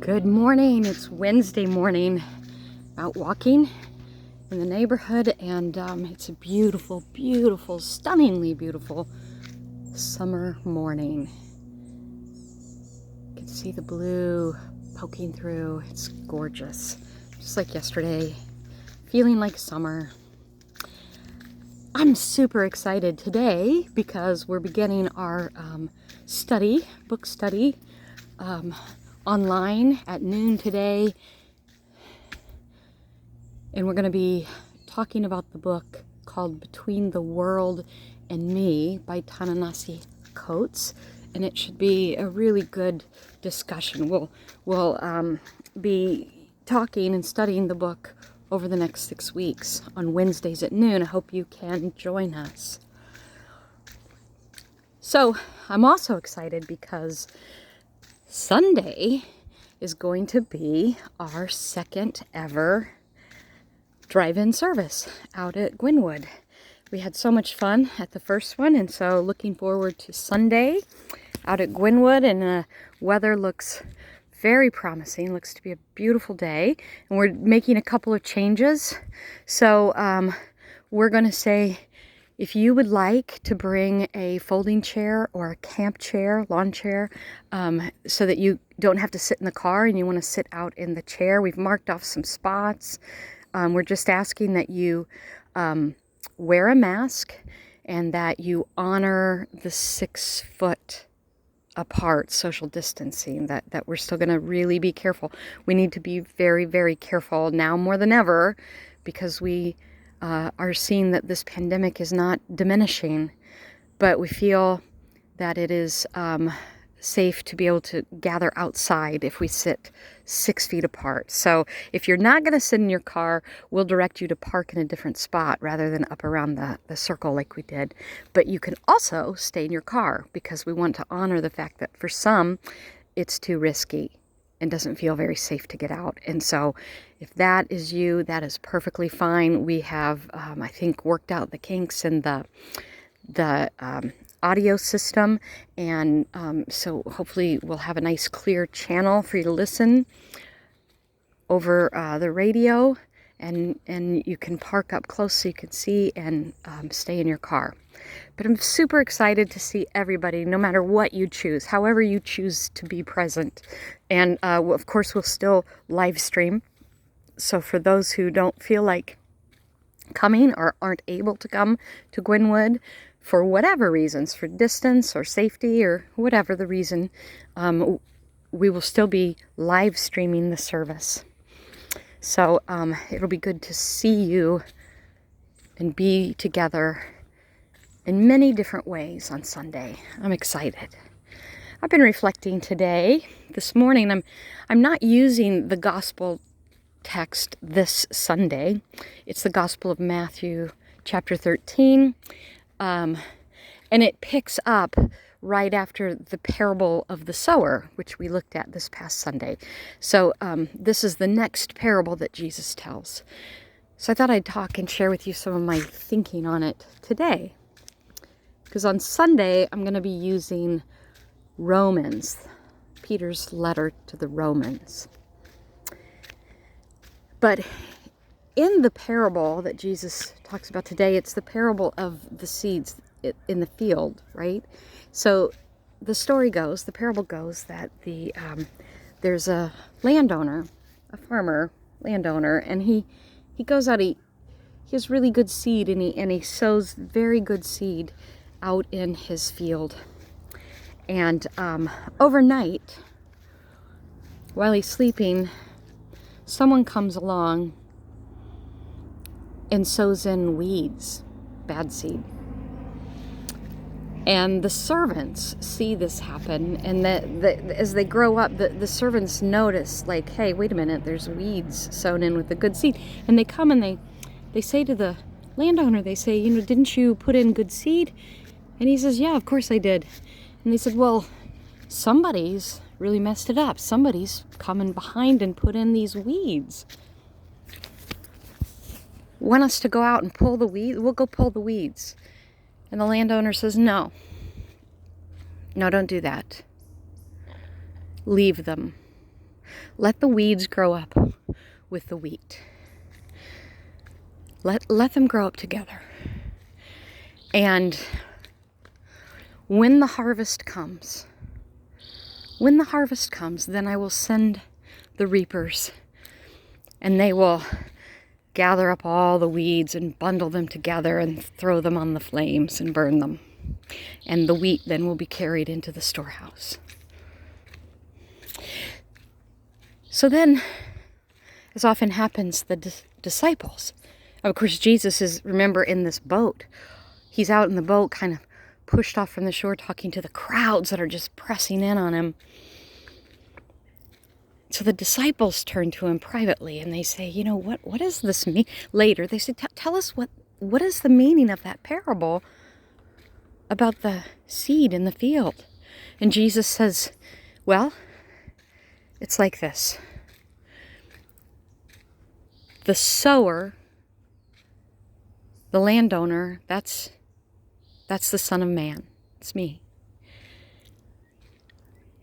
Good morning. It's Wednesday morning. Out walking in the neighborhood, and it's a beautiful, beautiful, stunningly beautiful summer morning. You can see the blue poking through. It's gorgeous. Just like yesterday. Feeling like summer. I'm super excited today because we're beginning our book study, online at noon today. And we're going to be talking about the book called Between the World and Me by Ta-Nehisi Coates. And it should be a really good discussion. We'll be talking and studying the book over the next 6 weeks on Wednesdays at noon. I hope you can join us. So I'm also excited because Sunday is going to be our second ever drive-in service out at Gwynwood. We had so much fun at the first one, and so looking forward to Sunday out at Gwynwood, and the weather looks very promising. Looks to be a beautiful day, and we're making a couple of changes. So we're going to say, if you would like to bring a folding chair or a camp chair, lawn chair, so that you don't have to sit in the car and you want to sit out in the chair, we've marked off some spots. We're just asking that you wear a mask and that you honor the 6 foot apart social distancing, that we're still going to really be careful. We need to be very, very careful now more than ever, because we are seeing that this pandemic is not diminishing, but we feel that it is safe to be able to gather outside if we sit 6 feet apart. So if you're not going to sit in your car, we'll direct you to park in a different spot rather than up around the circle like we did. But you can also stay in your car, because we want to honor the fact that for some it's too risky and doesn't feel very safe to get out. And so if that is you, that is perfectly fine. We have, I think, worked out the kinks in the audio system, and so hopefully we'll have a nice clear channel for you to listen over the radio, and you can park up close so you can see and stay in your car. But I'm super excited to see everybody, no matter what you choose, however you choose to be present. And of course we'll still live stream, so for those who don't feel like coming or aren't able to come to Gwynwood for whatever reasons, for distance or safety or whatever the reason, we will still be live streaming the service. So it'll be good to see you and be together in many different ways on Sunday. I'm excited. I've been reflecting today. This morning, I'm not using the gospel text this Sunday. It's the Gospel of Matthew, chapter 13. And it picks up right after the parable of the sower, which we looked at this past Sunday. So this is the next parable that Jesus tells. So I thought I'd talk and share with you some of my thinking on it today. Because on Sunday, I'm going to be using Romans, Peter's letter to the Romans. But in the parable that Jesus talks about today, it's the parable of the seeds in the field, right? So the story goes, the parable goes that there's a landowner, a farmer, landowner, and he goes out, he has really good seed, and he sows very good seed out in his field. And overnight, while he's sleeping, someone comes along and sows in weeds, bad seed. And the servants see this happen, and as they grow up, the servants notice, like, hey, wait a minute, there's weeds sown in with the good seed. And they come and they say to the landowner, they say, didn't you put in good seed? And he says, yeah, of course I did. And they said, well, somebody's really messed it up. Somebody's coming behind and put in these weeds. Want us to go out and pull the weeds? We'll go pull the weeds. And the landowner says, no, don't do that. Leave them. Let the weeds grow up with the wheat. Let them grow up together. And when the harvest comes, then I will send the reapers, and they will gather up all the weeds and bundle them together and throw them on the flames and burn them. And the wheat then will be carried into the storehouse. So then, as often happens, the disciples, of course, Jesus is, remember, in this boat. He's out in the boat, kind of pushed off from the shore, talking to the crowds that are just pressing in on him. So the disciples turn to him privately and they say, you know, what does this mean? Later, they say, tell us what is the meaning of that parable about the seed in the field? And Jesus says, well, it's like this. The sower, the landowner, that's the Son of Man. It's me.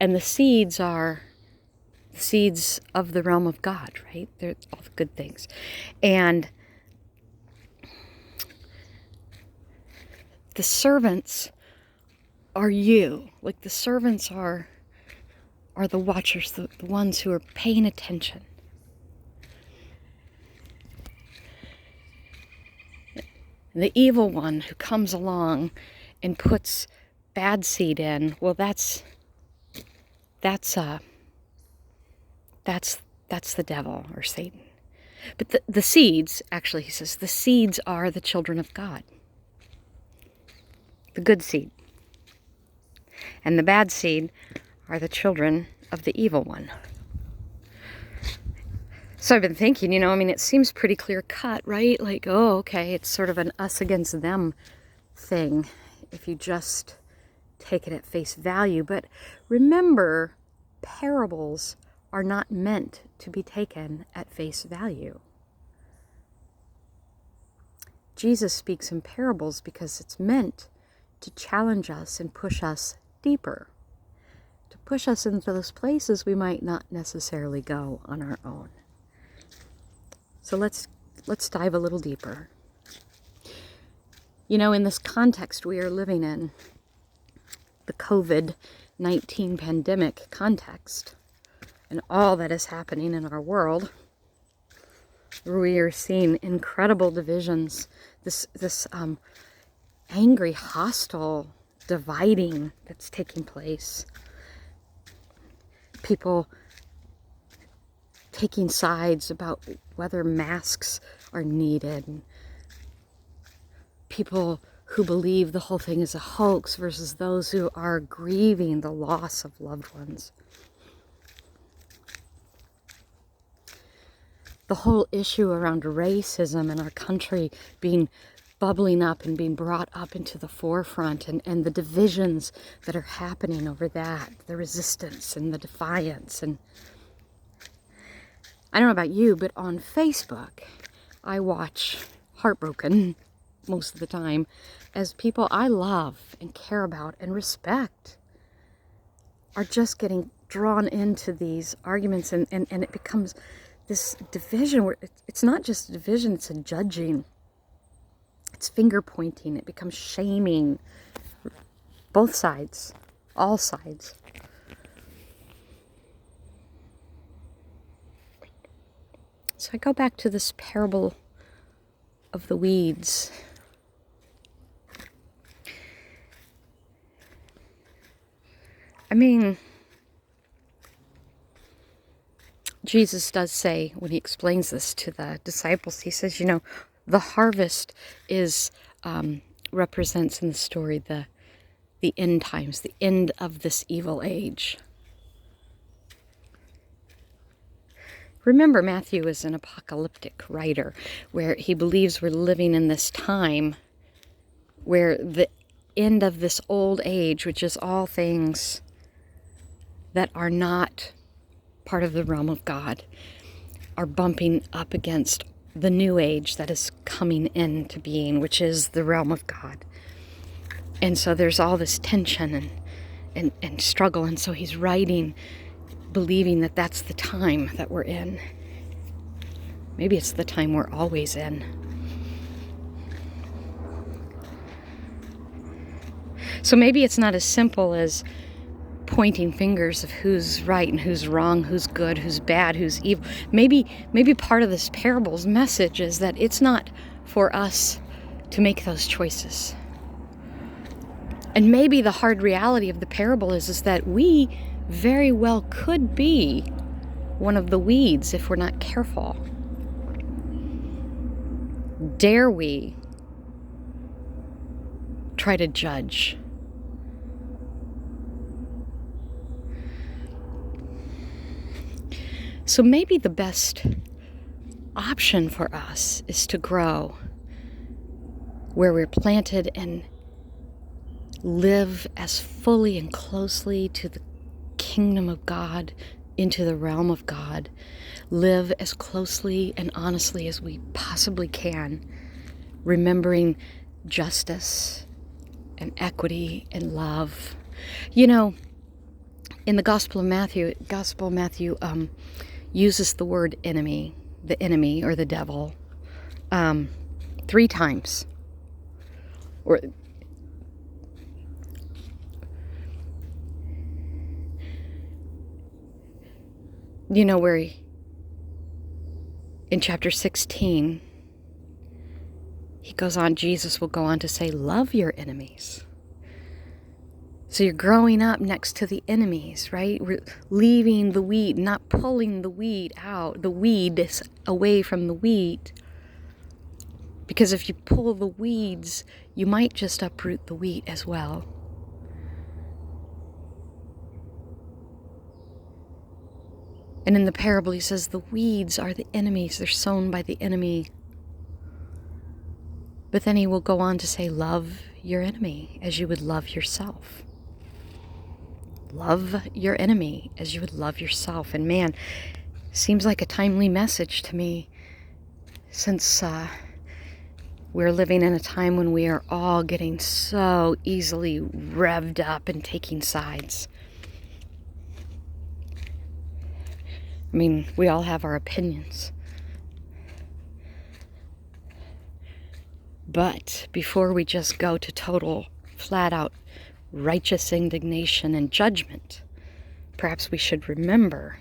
And the seeds are the seeds of the realm of God, right? They're all the good things. And the servants are you. Like the servants are the watchers, the ones who are paying attention. The evil one who comes along and puts bad seed in, well, that's the devil or Satan. But the seeds, actually, he says, the seeds are the children of God. The good seed. And the bad seed are the children of the evil one. So I've been thinking, it seems pretty clear cut, right? Like, oh, okay, it's sort of an us against them thing if you just take it at face value. But remember, parables are not meant to be taken at face value. Jesus speaks in parables because it's meant to challenge us and push us deeper, to push us into those places we might not necessarily go on our own. So let's dive a little deeper. In this context we are living in, the COVID-19 pandemic context, and all that is happening in our world, we are seeing incredible divisions, this angry, hostile dividing that's taking place. People taking sides about whether masks are needed. And people who believe the whole thing is a hoax versus those who are grieving the loss of loved ones. The whole issue around racism in our country bubbling up and being brought up into the forefront, and the divisions that are happening over that, the resistance and the defiance. And I don't know about you, but on Facebook, I watch heartbroken most of the time as people I love and care about and respect are just getting drawn into these arguments, and it becomes this division where it's not just a division, it's a judging. It's finger pointing. It becomes shaming. Both sides. All sides. So I go back to this parable of the weeds. Jesus does say, when he explains this to the disciples, he says, the harvest represents in the story the end times, the end of this evil age. Remember, Matthew is an apocalyptic writer where he believes we're living in this time where the end of this old age, which is all things that are not part of the realm of God, are bumping up against the new age that is coming into being, which is the realm of God. And so there's all this tension and struggle. And so he's writing believing that that's the time that we're in. Maybe it's the time we're always in. So maybe it's not as simple as pointing fingers of who's right and who's wrong, who's good, who's bad, who's evil. Maybe part of this parable's message is that it's not for us to make those choices. And maybe the hard reality of the parable is that we very well could be one of the weeds if we're not careful. Dare we try to judge? So maybe the best option for us is to grow where we're planted and live as fully and closely to the kingdom of God, into the realm of God. Live as closely and honestly as we possibly can, remembering justice and equity and love. You know, in the Gospel of Matthew uses the word enemy, the enemy or the devil, 3 times. Or you know, where in chapter 16, Jesus will go on to say, love your enemies. So you're growing up next to the enemies, right? We're leaving the weed, not pulling the weed out, the weed away from the wheat. Because if you pull the weeds, you might just uproot the wheat as well. And in the parable, he says the weeds are the enemies. They're sown by the enemy. But then he will go on to say, love your enemy as you would love yourself. Love your enemy as you would love yourself. And man, seems like a timely message to me, since we're living in a time when we are all getting so easily revved up and taking sides. I mean, we all have our opinions. But before we just go to total, flat-out righteous indignation and judgment, perhaps we should remember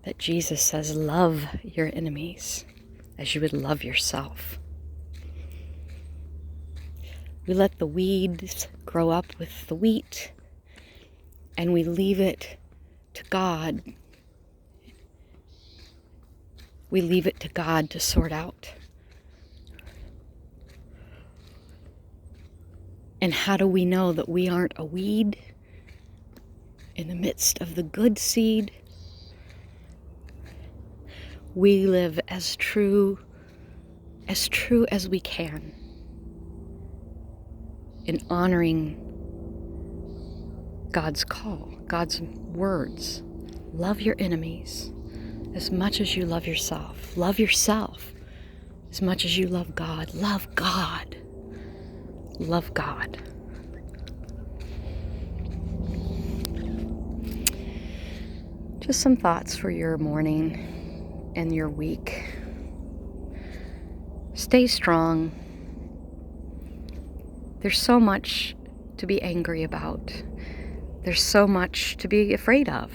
that Jesus says, love your enemies as you would love yourself. We let the weeds grow up with the wheat, and we leave it to God. We leave it to God to sort out. And how do we know that we aren't a weed in the midst of the good seed? We live as true as we can in honoring God's call, God's words. Love your enemies as much as you love yourself. Love yourself as much as you love God. Love God. Love God. Just some thoughts for your morning and your week. Stay strong. There's so much to be angry about. There's so much to be afraid of.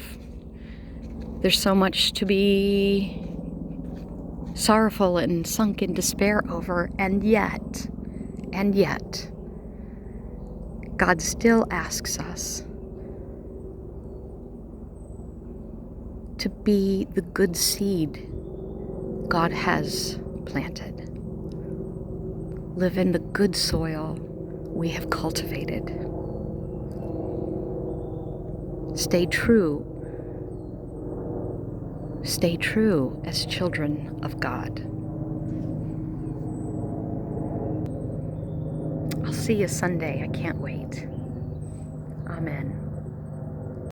There's so much to be sorrowful and sunk in despair over, and yet, God still asks us to be the good seed God has planted. Live in the good soil we have cultivated. Stay true as children of God. I'll see you Sunday. I can't wait. Amen.